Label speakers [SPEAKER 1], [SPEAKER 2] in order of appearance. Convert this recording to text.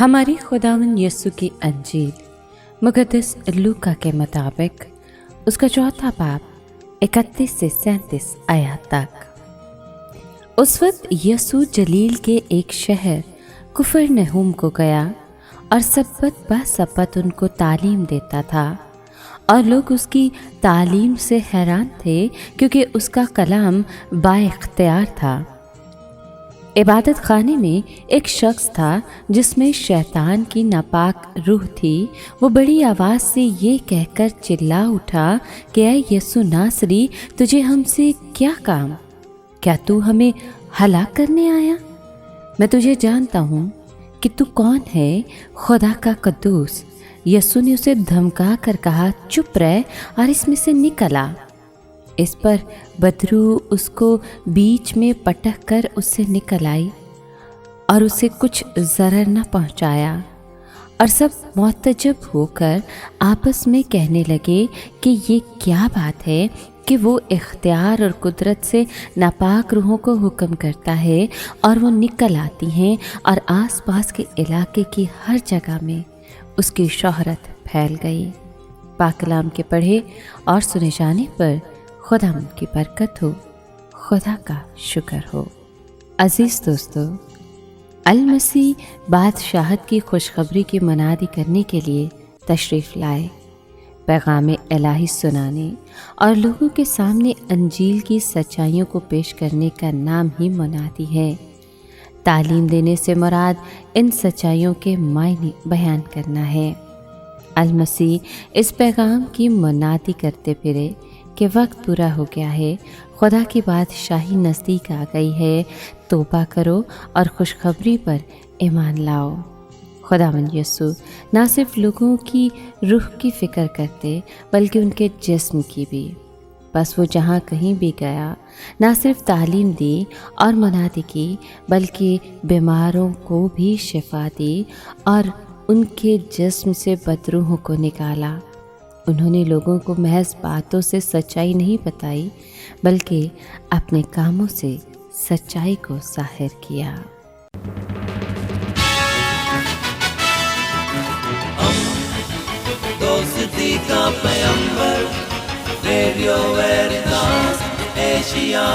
[SPEAKER 1] ہماری خداوند یسوع کی انجیل مقدس لوکا کے مطابق اس کا چوتھا باب 31 سے 37 آیات تک۔ اس وقت یسوع جلیل کے ایک شہر کفرنہوم کو گیا اور سبت بہ سبت ان کو تعلیم دیتا تھا، اور لوگ اس کی تعلیم سے حیران تھے کیونکہ اس کا کلام با اختیار تھا۔ عبادت خانے میں ایک شخص تھا جس میں شیطان کی ناپاک روح تھی۔ وہ بڑی آواز سے یہ کہہ کر چلا اٹھا کہ اے یسوع ناصری، تجھے ہم سے کیا کام؟ کیا تو ہمیں ہلاک کرنے آیا؟ میں تجھے جانتا ہوں کہ تو کون ہے، خدا کا قدوس۔ یسوع نے اسے دھمکا کر کہا، چپ رہ اور اس میں سے نکل آ۔ اس پر بدروح اس کو بیچ میں پٹک کر اس سے نکل آئی اور اسے کچھ ضرر نہ پہنچایا، اور سب معتجب ہو کر آپس میں کہنے لگے کہ یہ کیا بات ہے کہ وہ اختیار اور قدرت سے ناپاک روحوں کو حکم کرتا ہے اور وہ نکل آتی ہیں، اور آس پاس کے علاقے کی ہر جگہ میں اس کی شہرت پھیل گئی۔ پاک کلام کے پڑھے اور سنے جانے پر خدا ان کی برکت ہو، خدا کا شکر ہو۔ عزیز دوستو، المسیح بادشاہت کی خوشخبری کی منادی کرنے کے لیے تشریف لائے، پیغام الہی سنانے اور لوگوں کے سامنے انجیل کی سچائیوں کو پیش کرنے کا نام ہی منادی ہے۔ تعلیم دینے سے مراد ان سچائیوں کے معنی بیان کرنا ہے۔ المسیح اس پیغام کی منادی کرتے پھرے کہ وقت پورا ہو گیا ہے، خدا کی بادشاہی نزدیک آ گئی ہے، توبہ کرو اور خوشخبری پر ایمان لاؤ۔ خداوند یسوع نہ صرف لوگوں کی روح کی فکر کرتے بلکہ ان کے جسم کی بھی۔ بس وہ جہاں کہیں بھی گیا نہ صرف تعلیم دی اور منادی کی بلکہ بیماروں کو بھی شفا دی اور ان کے جسم سے بدروحوں کو نکالا۔ انہوں نے لوگوں کو محض باتوں سے سچائی نہیں بتائی بلکہ اپنے کاموں سے سچائی کو ظاہر کیا۔
[SPEAKER 2] دوستی کا پیمبر، ریڈیو ویریتاس ایشیا۔